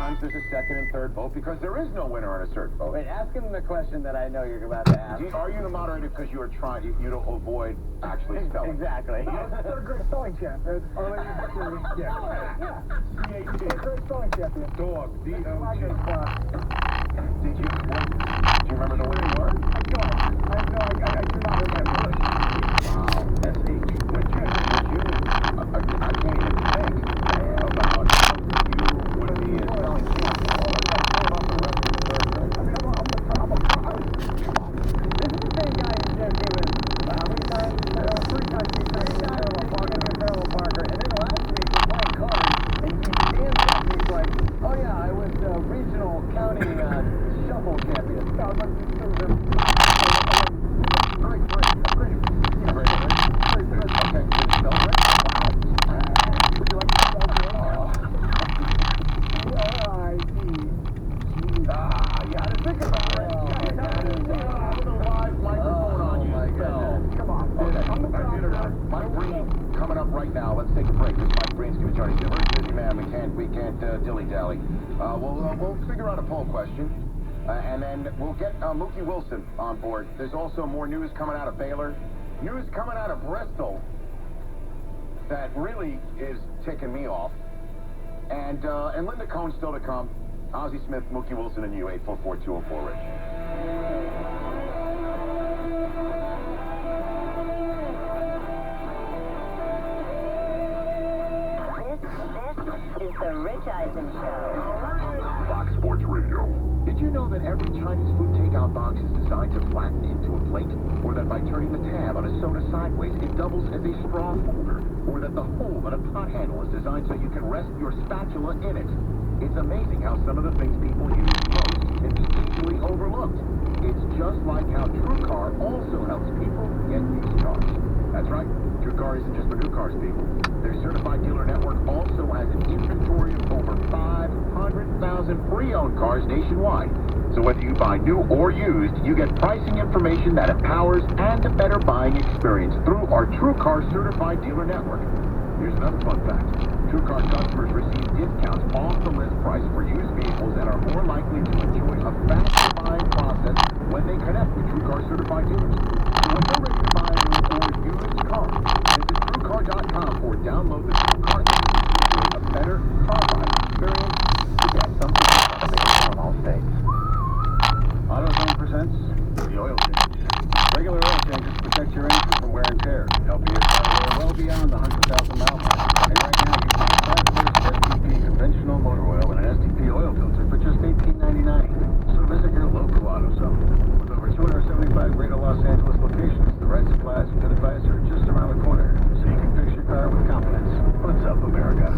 sometimes there's a second and third vote because there is no winner on a certain vote. Wait, ask him the question that I know you're about to ask. Are you the moderator because you are trying you to avoid actually spelling? Exactly. Third grade spelling champion. Yeah. Third grade spelling champion. Dog. D-O-G. Did you remember the winning word? I do not remember. Wow. S-H. Would you, I can't even think about you would be a spelling champion. This is the same guy who said he was, how many times? Three times Parallel Parker. And then last week we're playing cards, and he stands up and he's like, oh yeah, I was regional county shuffle champion. Right now, let's take a break. This is Mike Breen, Steve Attorney. You're a very busy man. We can't dilly-dally. We'll figure out a poll question, and then we'll get Mookie Wilson on board. There's also more news coming out of Baylor, news coming out of Bristol that really is ticking me off, and Linda Cohn's still to come. Ozzie Smith, Mookie Wilson, and you. 844-204-RICH. Is the Rich Eisen Show. Fox Sports Radio. Did you know that every Chinese food takeout box is designed to flatten into a plate? Or that by turning the tab on a soda sideways, it doubles as a straw holder? Or that the hole on a pot handle is designed so you can rest your spatula in it? It's amazing how some of the things people use most can be easily overlooked. It's just like how TrueCar also helps people get used cars. That's right. TrueCar isn't just for new cars, people. Their certified dealer network also has an inventory of over 500,000 pre-owned cars nationwide. So whether you buy new or used, you get pricing information that empowers and a better buying experience through our TrueCar certified dealer network. Here's another fun fact. TrueCar customers receive discounts off the list price for used vehicles and are more likely to enjoy a faster buying process when they connect with TrueCar certified dealers. So when you're ready to buy a new or used car, visit TrueCar.com or download the TrueCar app to enjoy a better car buying experience to get something available in all states. AutoZone presents the oil change. Regular oil changes protect your engine from wear and tear, helping you travel well beyond the 100,000-mile mark. And right now, you can get 5 STP conventional motor oil and an STP oil filter for just $18.99. So visit your local AutoZone. With over 275 greater Los Angeles locations, the right supplies and good advice are just around the corner, so you can fix your car with confidence. What's up, America?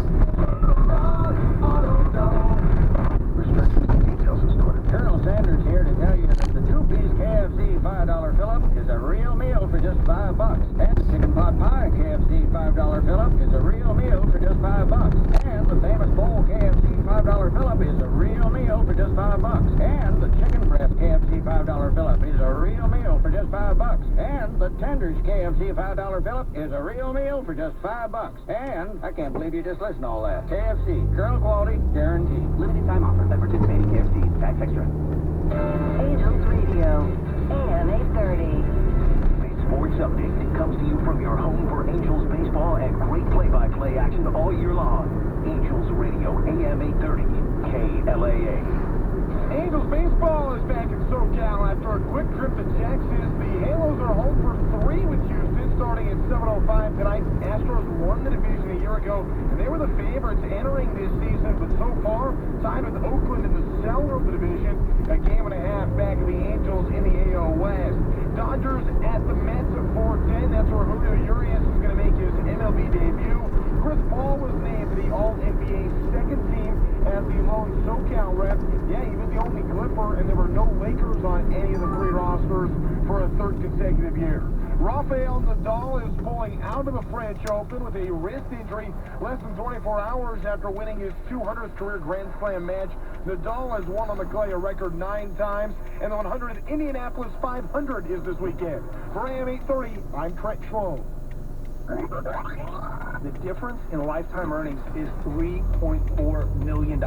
Restrictions and details are stored. Colonel Sanders here to tell you that the two-piece KFC $5 fill-up is a real meal for just $5. And the chicken pot pie KFC $5 fill-up is a real meal for just $5. And the famous bowl KFC $5 fill-up is a real meal for just $5. And the chicken breast KFC $5 fill-up is a real meal for just $5. And the tenders KFC $5 fill-up is a real meal for just $5. And I can't believe you just listened to all that. KFC, Colonel quality guaranteed. Limited time offer by participating KFC. Tax extra. Angels Radio, AM 830. A sports update that comes to you from your home for Angels baseball and great play-by-play action all year long. Angels Radio, AM 830, KLAA. Angels baseball is back in SoCal after a quick trip to Texas. The Halos are home for 3 with Houston starting at 7:05 tonight. Astros won the division a year ago, and they were the favorites entering this season, but so far tied with Oakland in the cellar of the division. A game and a half back of the Angels in the AL West. Dodgers at the Mets at 4:10. That's where Julio Urias is going to make his MLB debut. Chris Paul was named to the All-NBA second team as the lone SoCal rep. Yeah, he was the only Clipper, and there were no Lakers on any of the 3 rosters for a 3rd consecutive year. Rafael Nadal is pulling out of the French Open with a wrist injury less than 24 hours after winning his 200th career Grand Slam match. Nadal has won on the clay a record 9 times, and the 100th Indianapolis 500 is this weekend. For AM 830, I'm Trent Schlow. The difference in lifetime earnings is $3.4 million.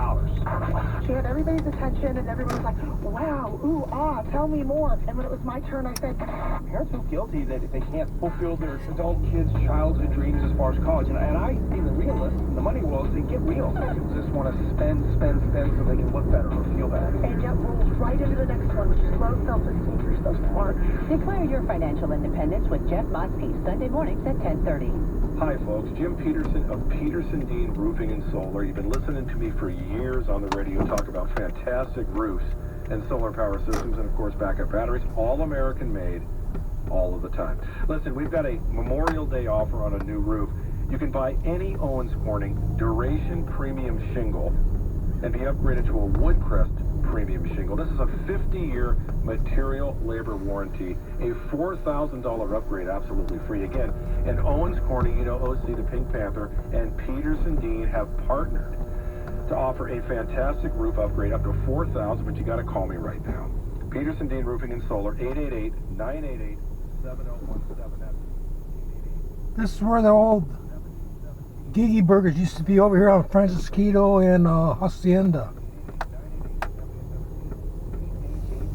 She had everybody's attention, and everyone was like, wow, ooh, ah, tell me more. And when it was my turn, I said, Parents feel guilty that they can't fulfill their adult kids' childhood dreams as far as college. And I, being the realist in the money world, they get real. People just want to spend so they can look better or feel better. and yet rolls right into the next one, which is low self-esteem. You're so smart. Declare your financial independence with Jeff Motzke, Sunday mornings at 10:30. Hi folks, Jim Peterson of Peterson Dean Roofing and Solar. You've been listening to me for years on the radio talk about fantastic roofs and solar power systems and of course backup batteries, all American made, all of the time. Listen, we've got a Memorial Day offer on a new roof. You can buy any Owens Corning Duration Premium Shingle and be upgraded to a Woodcrest Premium Shingle. This is a 50-year material labor warranty, a $4,000 upgrade absolutely free. Again, and Owens Corning, you know OC, the Pink Panther, and Peterson Dean have partnered to offer a fantastic roof upgrade up to $4,000, but you got to call me right now. Peterson Dean Roofing and Solar, 888-988-7017. This is where the old Gigi Burgers used to be, over here on Francisquito and Hacienda.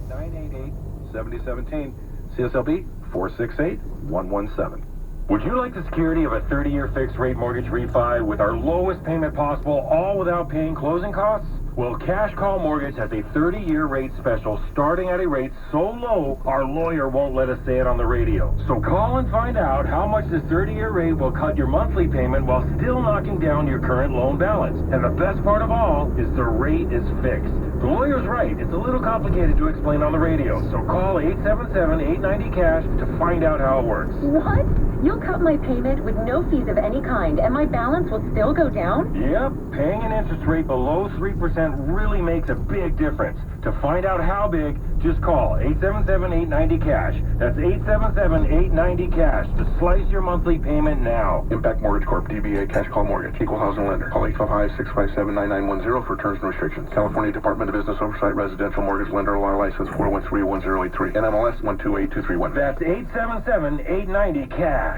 988-7017. CSLB 468-117. Would you like the security of a 30-year fixed-rate mortgage refi with our lowest payment possible, all without paying closing costs? Well, Cash Call Mortgage has a 30-year rate special starting at a rate so low, our lawyer won't let us say it on the radio. So call and find out how much this 30-year rate will cut your monthly payment while still knocking down your current loan balance. And the best part of all is the rate is fixed. The lawyer's right. It's a little complicated to explain on the radio. So call 877-890-CASH to find out how it works. What? You'll cut my payment with no fees of any kind, and my balance will still go down? Yep, paying an interest rate below 3% really makes a big difference. To find out how big, just call 877-890-CASH. That's 877-890-CASH to slice your monthly payment now. Impact Mortgage Corp. DBA Cash Call Mortgage. Equal housing lender. Call 855-657-9910 for terms and restrictions. California Department of Business Oversight. Residential Mortgage Lender. Law License 413-1083. NMLS 128231. That's 877-890-CASH.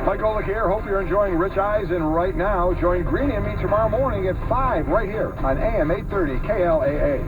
Mike Golick here. Hope you're enjoying Rich Eisen right now. Join Green and me tomorrow morning at 5 right here on AM 830 KLAA.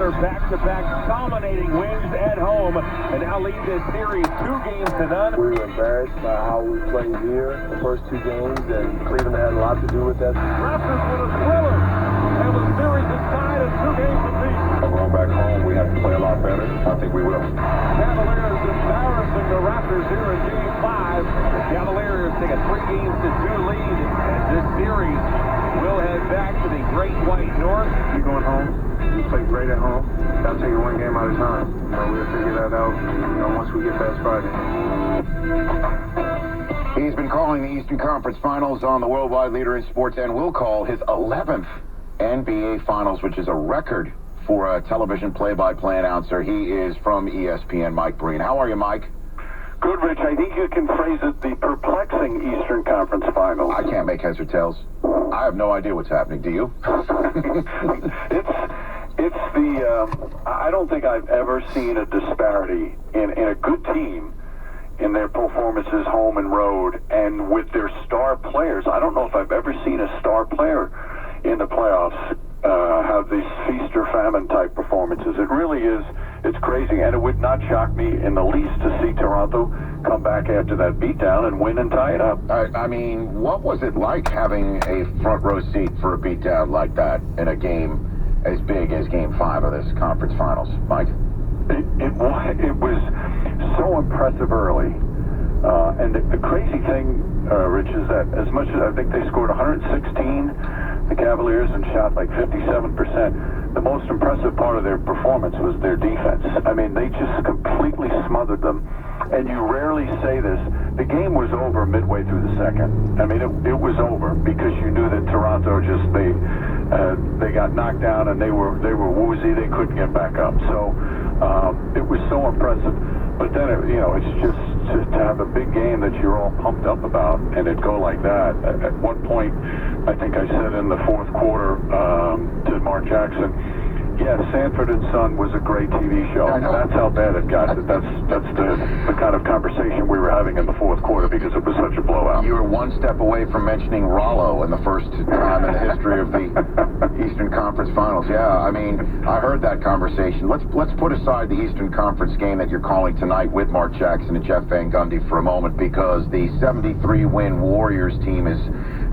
Back-to-back dominating wins at home and now lead this series 2-0. We were embarrassed by how we played here the first 2 games, and Cleveland had a lot to do with that. Raptors with a thriller, and the series is tied at 2 games apiece. Going back home, we have to play a lot better. I think we will. Cavaliers embarrassing the Raptors here in Game 5. The Cavaliers take a 3-2 lead, and this series will head back to the Great White North. You're going home. We play great at home. That'll take it 1 game at a time. We'll figure that out, once we get past Friday. He's been calling the Eastern Conference Finals on the worldwide leader in sports and will call his 11th NBA Finals, which is a record for a television play-by-play announcer. He is from ESPN, Mike Breen. How are you, Mike? Good, Rich. I think you can phrase it the perplexing Eastern Conference Finals. I can't make heads or tails. I have no idea what's happening. Do you? It's I don't think I've ever seen a disparity in a good team in their performances home and road and with their star players. I don't know if I've ever seen a star player in the playoffs have these feast or famine type performances. It really is. It's crazy, and it would not shock me in the least to see Toronto come back after that beatdown and win and tie it up. I mean, what was it like having a front row seat for a beatdown like that in a game as big as Game 5 of this conference finals, Mike? It was so impressive early. And the crazy thing, Rich, is that as much as I think they scored 116, the Cavaliers, and shot like 57%, the most impressive part of their performance was their defense. I mean, they just completely smothered them. And you rarely say this. The game was over midway through the second. I mean, it was over because you knew that Toronto just, they got knocked down and they were woozy. They couldn't get back up. So it was so impressive. But then, it's just to have a big game that you're all pumped up about and it go like that. At one point, I think I said in the fourth quarter to Mark Jackson, yeah, Sanford and Son was a great TV show. And that's how bad it got. That's the kind of conversation we were having in the fourth quarter because it was such a blowout. You were one step away from mentioning Rollo in the first time in the history of the Eastern Conference Finals. Yeah, I mean, I heard that conversation. Let's put aside the Eastern Conference game that you're calling tonight with Mark Jackson and Jeff Van Gundy for a moment, because the 73-win Warriors team is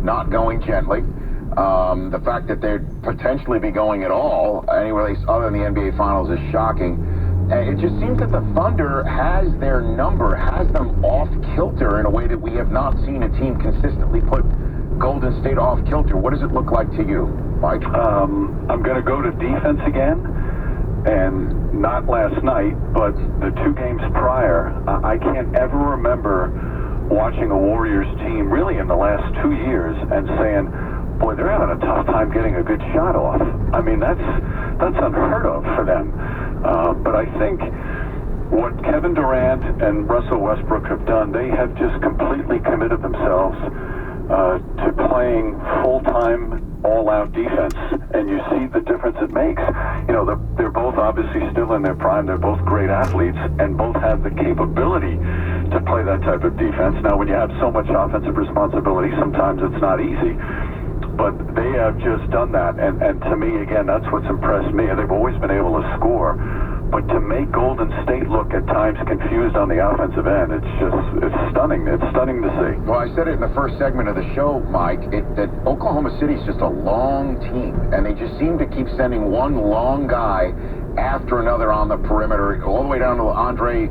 not going gently. The fact that they'd potentially be going at all, anywhere other than the NBA Finals, is shocking. It just seems that the Thunder has their number, has them off kilter in a way that we have not seen a team consistently put Golden State off kilter. What does it look like to you, Mike? I'm going to go to defense again, and not last night, but the 2 games prior. I can't ever remember watching a Warriors team really in the last 2 years and saying, boy, they're having a tough time getting a good shot off. I mean, that's unheard of for them. But I think what Kevin Durant and Russell Westbrook have done, they have just completely committed themselves to playing full-time, all-out defense. And you see the difference it makes. They're both obviously still in their prime. They're both great athletes and both have the capability to play that type of defense. Now, when you have so much offensive responsibility, sometimes it's not easy. But they have just done that, and to me, again, that's what's impressed me. They've always been able to score, but to make Golden State look at times confused on the offensive end, it's stunning. It's stunning to see. Well, I said it in the first segment of the show, Mike, that Oklahoma City's just a long team, and they just seem to keep sending one long guy after another on the perimeter, all the way down to Andre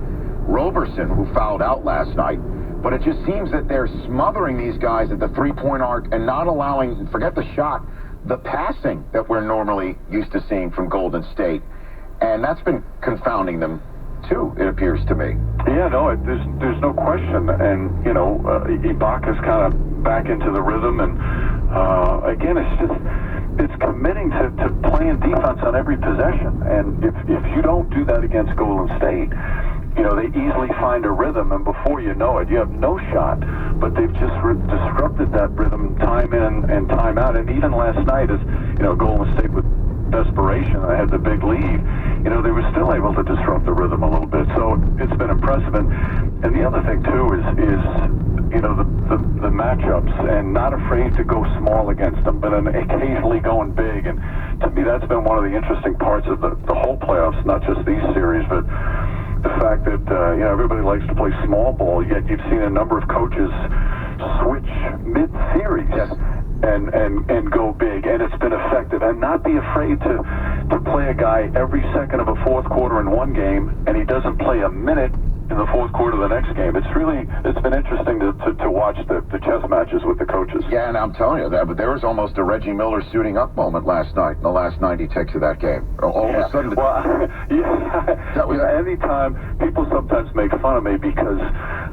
Roberson, who fouled out last night. But it just seems that they're smothering these guys at the three-point arc and not allowing, forget the shot, the passing that we're normally used to seeing from Golden State. And that's been confounding them, too, it appears to me. Yeah, no, there's no question. And, Ibaka's kind of back into the rhythm. And, again, it's committing to playing defense on every possession. And if you don't do that against Golden State, they easily find a rhythm, and before you know it, you have no shot. But they've just disrupted that rhythm time in and time out. And even last night, as Golden State with desperation, they had the big lead. They were still able to disrupt the rhythm a little bit. So it's been impressive. And the other thing too is the matchups, and not afraid to go small against them, but then occasionally going big. And to me, that's been one of the interesting parts of the whole playoffs, not just these series, but the fact that everybody likes to play small ball, yet you've seen a number of coaches switch mid-series and go big, and it's been effective. And not be afraid to play a guy every second of a fourth quarter in one game, and he doesn't play a minute in the fourth quarter of the next game. It's been interesting to watch the chess matches with the coaches. Yeah, and I'm telling you, there was almost a Reggie Miller suiting up moment last night in the last 90 ticks of that game. All of a sudden... anytime, people sometimes make fun of me because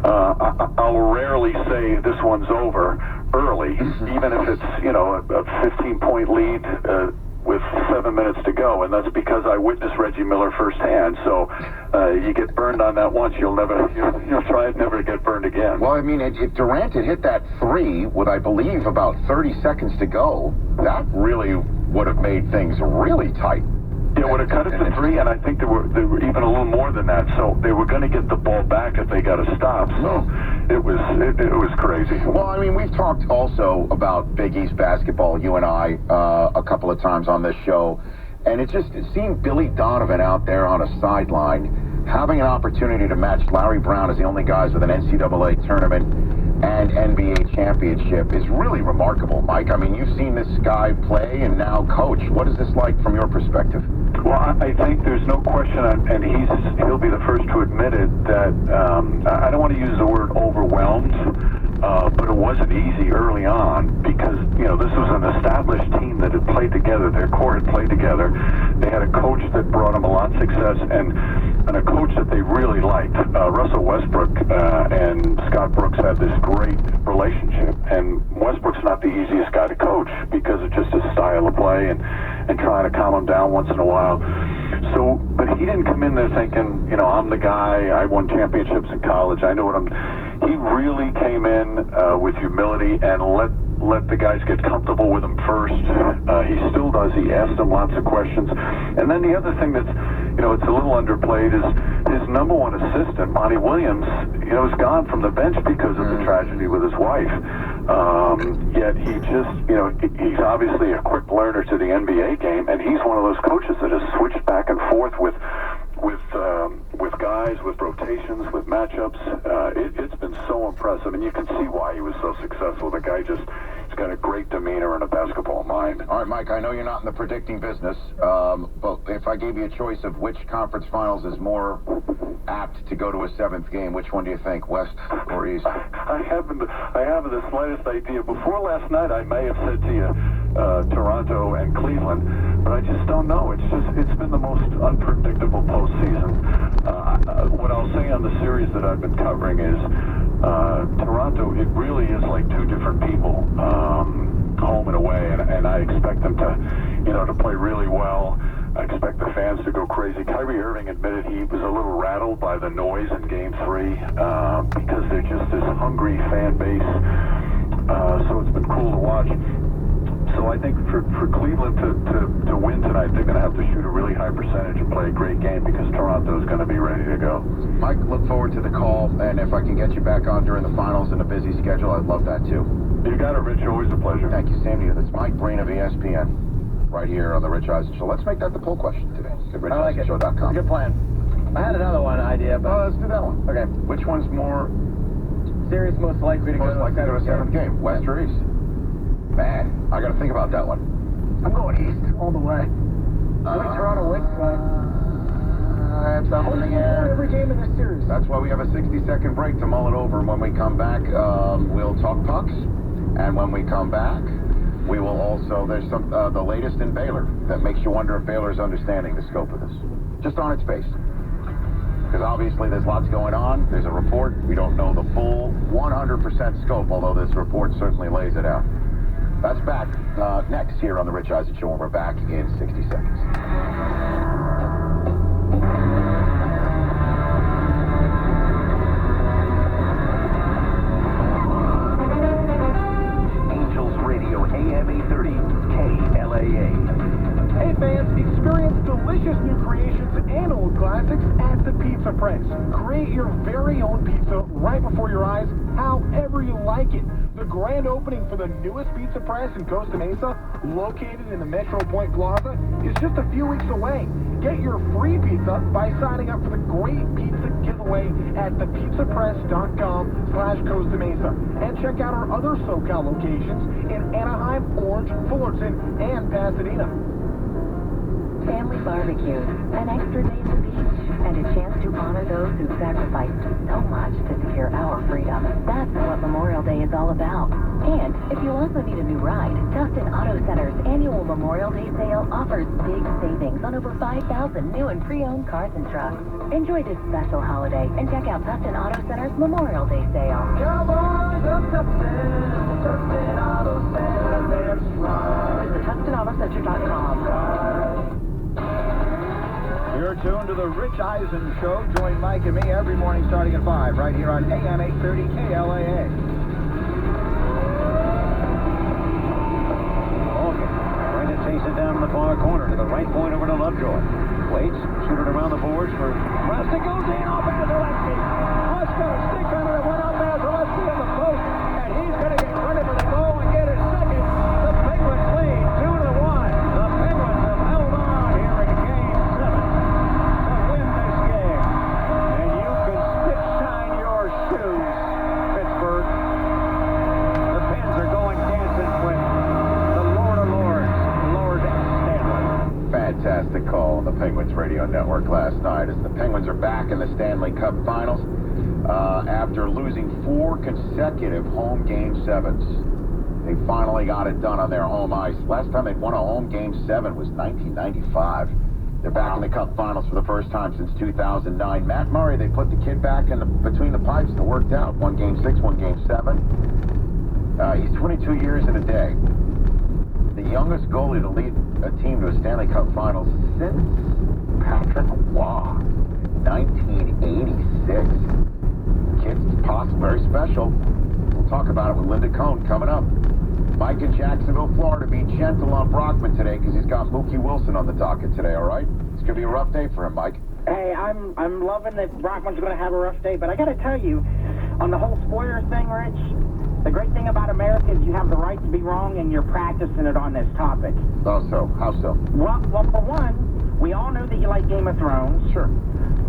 I'll rarely say this one's over early, even if it's, a 15-point lead with 7 minutes to go, and that's because I witnessed Reggie Miller firsthand. So you get burned on that once, you'll try never to get burned again. Well, I mean, if Durant had hit that 3 with, I believe, about 30 seconds to go, that really would have made things really tight. Yeah, would have cut it to 3, and I think they were even a little more than that. So they were going to get the ball back if they got a stop. So it was crazy. Well, I mean, we've talked also about Big East basketball, you and I, a couple of times on this show, and it seemed Billy Donovan out there on a sideline having an opportunity to match Larry Brown as the only guys with an NCAA tournament and NBA championship is really remarkable, Mike. I mean, you've seen this guy play and now coach. What is this like from your perspective? Well, I think there's no question, and he'll be the first to admit it, that I don't want to use the word overwhelmed, but it wasn't easy early on because, this was an established team that had played together. Their core had played together. They had a coach that brought them a lot of success and a coach that they really liked. Russell Westbrook and Scott Brooks had this great relationship, and Westbrook's not the easiest guy to coach because of just his style style of play and trying to calm him down once in a while. So, but he didn't come in there thinking, you know, I'm the guy, I won championships in college, I know what I'm... He really came in with humility and let the guys get comfortable with him first. He still does. He asked them lots of questions. And then the other thing that's, you know, it's a little underplayed is his number one assistant, Monty Williams, you know, is gone from the bench because of the tragedy with his wife. Yet he just, you know, he's obviously a quick learner to the NBA game, and he's one of those coaches that has switched back and forth with guys, with rotations, with matchups. It's been so impressive, and you can see why he was so successful. The guy just, he's got a great demeanor and a basketball mind. All right, Mike, I know you're not in the predicting business, but if I gave you a choice of which conference finals is more apt to go to a seventh game, which one do you think, West or East? I haven't the slightest idea. Before last night, I may have said to you Toronto and Cleveland, but I just don't know. It's been the most unpredictable postseason. What I'll say on the series that I've been covering is Toronto, it really is like two different people, home and away, and I expect them to, you know, to play really well. I expect the fans to go crazy. Kyrie Irving admitted he was a little rattled by the noise in Game 3 because they're just this hungry fan base. So it's been cool to watch. So I think for Cleveland to win tonight, they're going to have to shoot a really high percentage and play a great game because Toronto's going to be ready to go. Mike, look forward to the call, and if I can get you back on during the finals in a busy schedule, I'd love that too. You got it, Rich. Always a pleasure. Thank you, Sam. That's Mike Breen of ESPN. Right here on the Rich Eisen Show. Let's make that the poll question today. At RichEisenShow.com. Good plan. I had another one idea, but let's do that one. Okay. Which one's more series most likely to go to a seventh game? West or East? Man, I got to think about that one. I'm going East all the way. Toronto wins tonight. It's up in the air. Every game in this series. That's why we have a 60-second break to mull it over. And when we come back, we'll talk pucks. And when we come back, we will also, there's some the latest in Baylor that makes you wonder if Baylor's understanding the scope of this. Just on its face. Because obviously there's lots going on. There's a report. We don't know the full 100% scope, although this report certainly lays it out. That's back next here on the Rich Eisen Show, and we're back in 60 seconds. AM 830 KLAA. Hey fans, experience delicious new creations and old classics at the Pizza Press. Create your very own pizza right before your eyes, however you like it. The grand opening for the newest Pizza Press in Costa Mesa, located in the Metro Point Plaza, is just a few weeks away. Get your free pizza by signing up for the Great Pizza Giveaway at thepizzapress.com/Costa Mesa. And check out our other SoCal locations in Anaheim, Orange, Fullerton, and Pasadena. Family barbecues, an extra day at the beach, and a chance to honor those who sacrificed so much to secure our freedom. That's what Memorial Day is all about. And if you also need a new ride, Dustin Auto Center's annual Memorial Day sale offers big savings on over 5,000 new and pre-owned cars and trucks. Enjoy this special holiday and check out Dustin Auto Center's Memorial Day sale. Cowboys of Dustin Auto Center, let's ride. Visit DustinAutoCenter.com. You're tuned to the Rich Eisen Show. Join Mike and me every morning starting at 5 right here on AM 830 KLAA. Morgan trying to chase it down in the far corner to the right point over to Lovejoy. Waits, shoot it around the boards for Rust. It goes in off Vasilevsky. Rust got a stick on it. It went off Vasilevsky on the post, and he's going to get credit for the goal and get his second. The Penguins lead 2-1. The Penguins have held on here in Game 7 to win this game. And you can spit shine your shoes, Pittsburgh. The Pens are going dancing with the Lord of Lords, Lord Stanley. Fantastic call on the Penguins Radio Network last night as the Penguins are back in the Stanley Cup Finals after losing 4 consecutive home Game 7s. They finally got it done on their home ice. Last time they'd won a home Game 7 was 1995. They're back in the Cup Finals for the first time since 2009. Matt Murray, they put the kid back in between the pipes. It worked out. 1 Game 6, 1 Game 7. He's 22 years and a day. The youngest goalie to lead a team to a Stanley Cup Finals since Patrick Waugh, 1986. Kid's possible, very special. We'll talk about it with Linda Cohn coming up. Mike in Jacksonville, Florida, be gentle on Brockman today because he's got Mookie Wilson on the docket today, all right? It's going to be a rough day for him, Mike. Hey, I'm loving that Brockman's going to have a rough day, but I got to tell you, on the whole spoiler thing, Rich, the great thing about America is you have the right to be wrong, and you're practicing it on this topic. Oh, so? How so? Well, for one, we all know that you like Game of Thrones. Sure.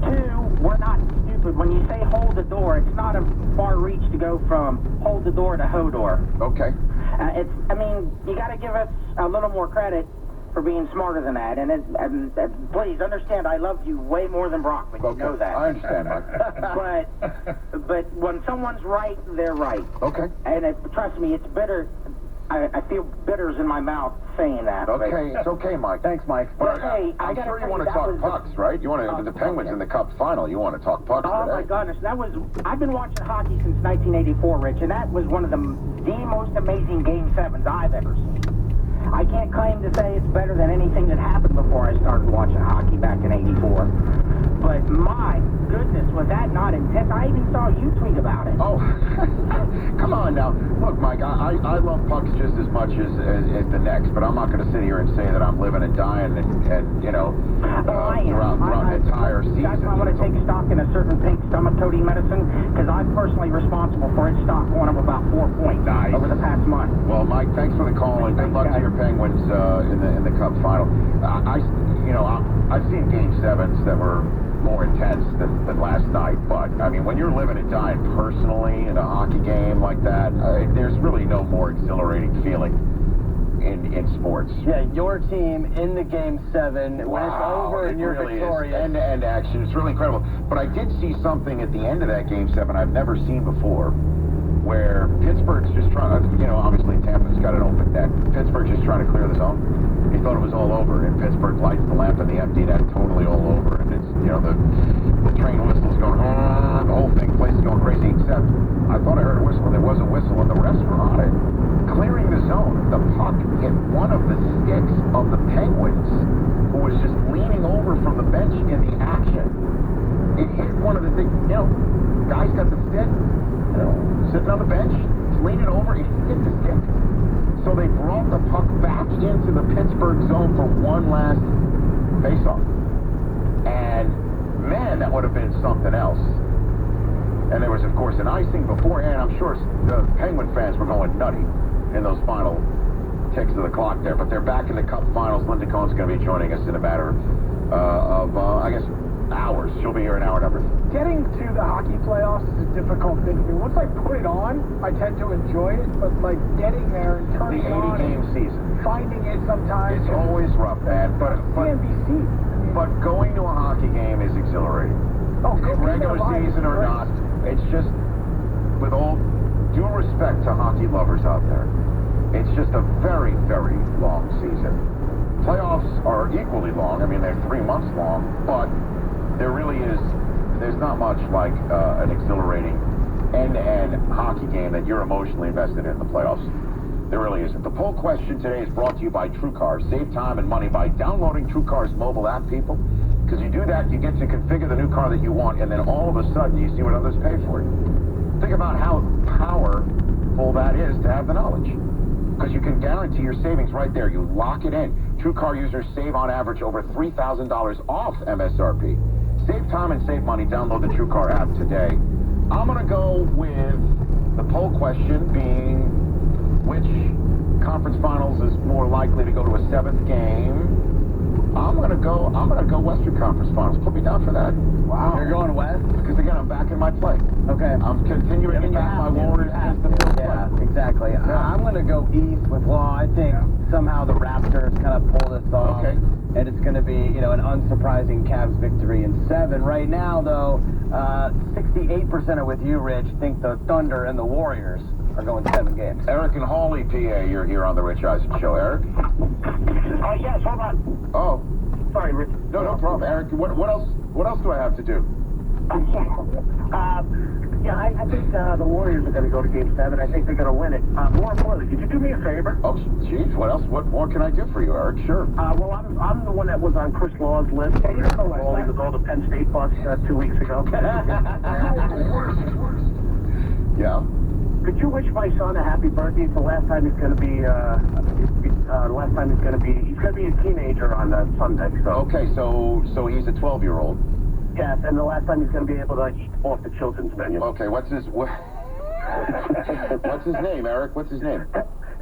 Two, we're not stupid. When you say hold the door, it's not a far reach to go from hold the door to Hodor. Okay. I mean, you got to give us a little more credit for being smarter than that. And please understand, I love you way more than Brockman. Okay. You know that. I understand, Mike. but when someone's right, they're right. Okay. And trust me, it's bitter. I feel bitters in my mouth saying that. Okay, it's okay, Mike. Thanks, Mike. But hey, I'm sure you want to talk pucks, right? You want to the Penguins in the Cup final. You want to talk pucks today. Oh my goodness, I've been watching hockey since 1984, Rich, and that was one of the most amazing Game 7s I've ever seen. I can't claim to say it's better than anything that happened before I started watching hockey back in '84. But my goodness, was that not intense? I even saw you tweet about it. Oh, come on now. Look, Mike, I love pucks just as much as the next, but I'm not going to sit here and say that I'm living and dying and you know, throughout the entire season. That's why I want to take stock in a certain pink stomach coating medicine, because I'm personally responsible for its stock going up about 4 points over the past month. Well, Mike, thanks for the call, and good luck to your Penguins in the Cup final. I've seen Game 7s that were more intense than last night, but I mean, when you're living and dying personally in a hockey game like that, there's really no more exhilarating feeling in sports. Yeah, your team in the Game 7 went over and you're really victorious. End-to-end action. It's really incredible. But I did see something at the end of that Game 7 I've never seen before, where Pittsburgh's just trying, obviously Tampa's got an open net. Pittsburgh's just trying to clear the zone. He thought it was all over, and Pittsburgh lights the lamp in the empty net, totally all over. And it's, the train whistle's going, the whole place is going crazy, except I thought I heard a whistle, and there was a whistle, and the refs were on it. Clearing the zone, the puck hit one of the sticks of the Penguins, who was just leaning over from the bench in the action. It hit one of the things, guy's got the stick, sitting on the bench, he's leaning over, it hit the stick. So they brought the puck back into the Pittsburgh zone for one last face-off. And, man, that would have been something else. And there was, of course, an icing beforehand. I'm sure the Penguin fans were going nutty in those final ticks of the clock there. But they're back in the Cup Finals. Linda Cohn's going to be joining us in a matter of hours. She'll be here in hour number. Getting to the hockey playoffs is a difficult thing for me. Once I put it on, I tend to enjoy it, but like getting there and turning it on, the 80-game season, finding it sometimes, it's always rough, man. But CNBC. But going to a hockey game is exhilarating. Oh, regular season or not, it's just, with all due respect to hockey lovers out there, it's just a very, very long season. Playoffs are equally long. I mean, they're 3 months long, but there's not much like an exhilarating end-to-end hockey game that you're emotionally invested in the playoffs. There really isn't. The poll question today is brought to you by TrueCar. Save time and money by downloading TrueCar's mobile app, people. Because you do that, you get to configure the new car that you want, and then all of a sudden you see what others pay for it. Think about how powerful that is to have the knowledge. Because you can guarantee your savings right there. You lock it in. TrueCar users save on average over $3,000 off MSRP. Save time and save money. Download the TrueCar app today. I'm going to go with the poll question being which conference finals is more likely to go to a 7th game. I'm gonna go Western Conference Finals. Put me down for that. Wow. You're going West? Because again, I'm back in my play. Okay. I'm continuing to back my Warriors against the field play. Yeah, exactly. I'm gonna go East with Law. I think somehow the Raptors kind of pull this off. Okay. And it's gonna be, an unsurprising Cavs victory in 7. Right now, though, 68% are with you, Rich. Think the Thunder and the Warriors are going 7 games. Eric and Hawley, PA, you're here on the Rich Eisen Show. Eric? Yes, hold on. Oh. Sorry, Rich. No problem. Eric, what else do I have to do? Yeah, I think the Warriors are going to go to Game 7. I think they're going to win it. More importantly, could you do me a favor? Oh, jeez, what else? What more can I do for you, Eric? Sure. Well, I'm the one that was on Chris Law's list. He was all the Penn State bus 2 weeks ago. Yeah. Could you wish my son a happy birthday? It's the last time he's going to be, he's going to be a teenager on Sunday. So. Okay, so he's a 12-year-old. Yes, and the last time he's going to be able to eat off the children's menu. Okay, what's his name, Eric? What's his name?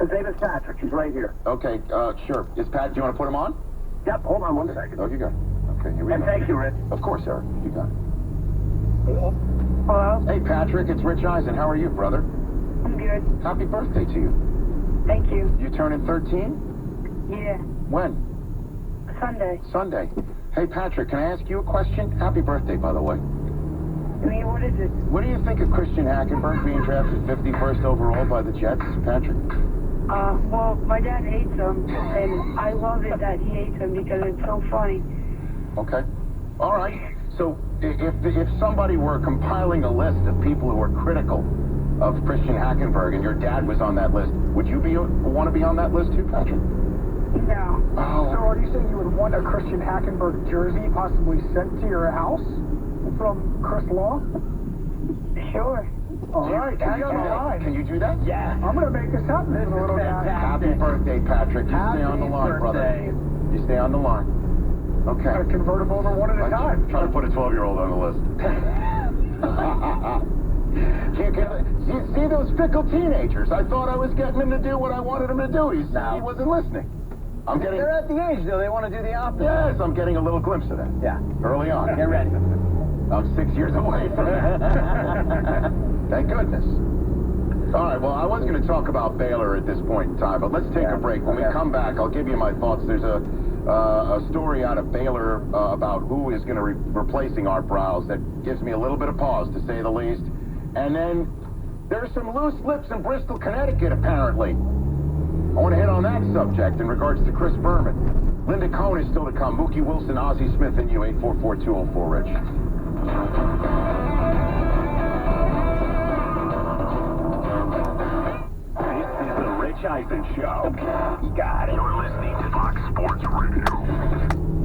His name is Patrick. He's right here. Okay, sure. Is Pat, do you want to put him on? Yep, hold on 1 second. Oh, you got it. Okay, here we go. And thank you, Rich. Of course, Eric. You got it. Hello? Hey, Patrick, it's Rich Eisen. How are you, brother? I'm good. Happy birthday to you. Thank you. You turning 13? Yeah. When? Sunday. Sunday. Hey, Patrick, can I ask you a question? Happy birthday, by the way. I mean, what is it? What do you think of Christian Hackenberg being drafted 51st overall by the Jets, Patrick? Well, my dad hates him, and I love it that he hates him because it's so funny. Okay. All right. So if somebody were compiling a list of people who are critical of Christian Hackenberg and your dad was on that list, would you want to be on that list too, Patrick? No. Oh. So are you saying you would want a Christian Hackenberg jersey possibly sent to your house from Chris Law? Sure. All right, hang on the line. Can you do that? Yeah. I'm going to make this happen, this little guy. Happy birthday, Patrick. You stay on the line, brother. You stay on the line. Okay. Gotta convert them over one at a time. Try to put a 12-year-old on the list. See those fickle teenagers? I thought I was getting him to do what I wanted him to do. He wasn't listening. They're at the age, though. They want to do the opposite. Yes, I'm getting a little glimpse of that. Yeah. Early on. Get ready. I'm 6 years away from that. Thank goodness. All right, well, I was going to talk about Baylor at this point in time, but let's take a break. When we come back, I'll give you my thoughts. There's a story out of Baylor about who is going to replacing Art Browse that gives me a little bit of pause, to say the least. And then there's some loose lips in Bristol, Connecticut, apparently. I want to hit on that subject in regards to Chris Berman. Linda Cohn is still to come. Mookie Wilson, Ozzie Smith, and you, 844-204-RICH. This is the Rich Eisen Show. You got it. You're listening to Fox Sports Radio.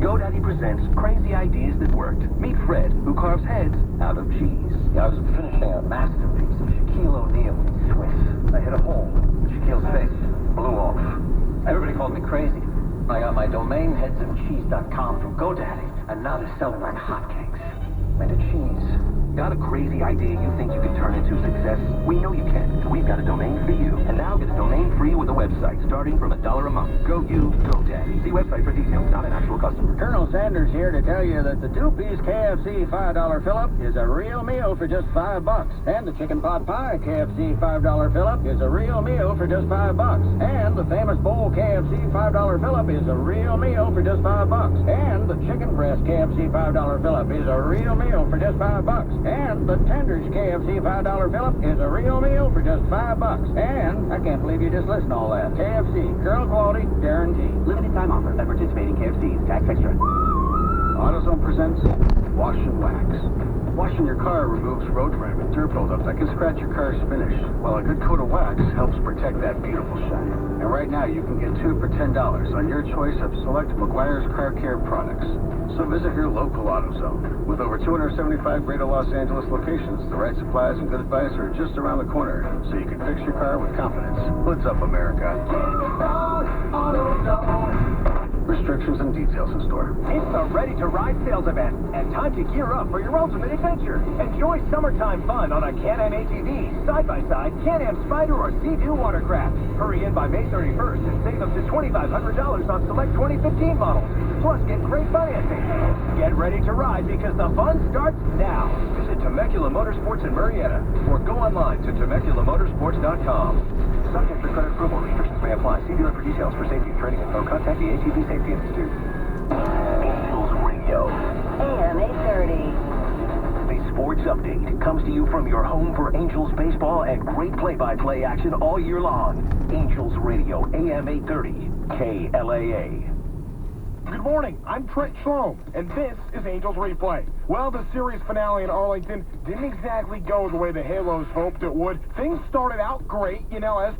GoDaddy presents crazy ideas that worked. Meet Fred, who carves heads out of cheese. I was finishing a masterpiece of Shaquille O'Neal Swiss. I hit a hole in Shaquille's face. Blew off. Everybody called me crazy. I got my domain headsofcheese.com from GoDaddy, and now they're selling like hotcakes. Made of cheese. Got a crazy idea you think you can turn into success? We know you can. We've got a domain for you. And now get a domain free with a website starting from $1 a month. GoDaddy. See website for details, not an actual customer. Colonel Sanders here to tell you that the two-piece KFC $5 fill-up is a real meal for just $5. And the chicken pot pie KFC $5 fill-up is a real meal for just $5. And the famous bowl KFC $5 fill-up is a real meal for just $5. And the chicken breast KFC $5 fill-up is a real meal for just $5. And the Tenders KFC $5 fill-up is a real meal for just $5. And I can't believe you just listened to all that. KFC, girl quality, guaranteed. Limited time offer at participating KFCs. Tax extra. AutoZone presents Wash and Wax. Washing your car removes road grime and dirt buildup that can scratch your car's finish, while a good coat of wax helps protect that beautiful shine. And right now, you can get 2 for $10 on your choice of select McGuire's Car Care products. So visit your local AutoZone. With over 275 greater Los Angeles locations, the right supplies and good advice are just around the corner, so you can fix your car with confidence. What's up, America? Restrictions and details in store. It's the Ready to Ride sales event, and time to gear up for your ultimate adventure. Enjoy summertime fun on a Can-Am ATV, side-by-side, Can-Am Spider, or Sea-Doo watercraft. Hurry in by May 31st and save up to $2,500 on select 2015 models. Plus, get great financing. Get ready to ride because the fun starts now. Visit Temecula Motorsports in Murrieta or go online to TemeculaMotorsports.com. Subject to credit approval. Restrictions may apply. See dealer for details. For safety and training info, contact the ATV Safety Institute. Angels Radio. AM 830. The sports update comes to you from your home for Angels baseball and great play-by-play action all year long. Angels Radio, AM 830, KLAA. Good morning, I'm Trent Schloem, and this is Angels Replay. Well, the series finale in Arlington didn't exactly go the way the Halos hoped it would. Things started out great, as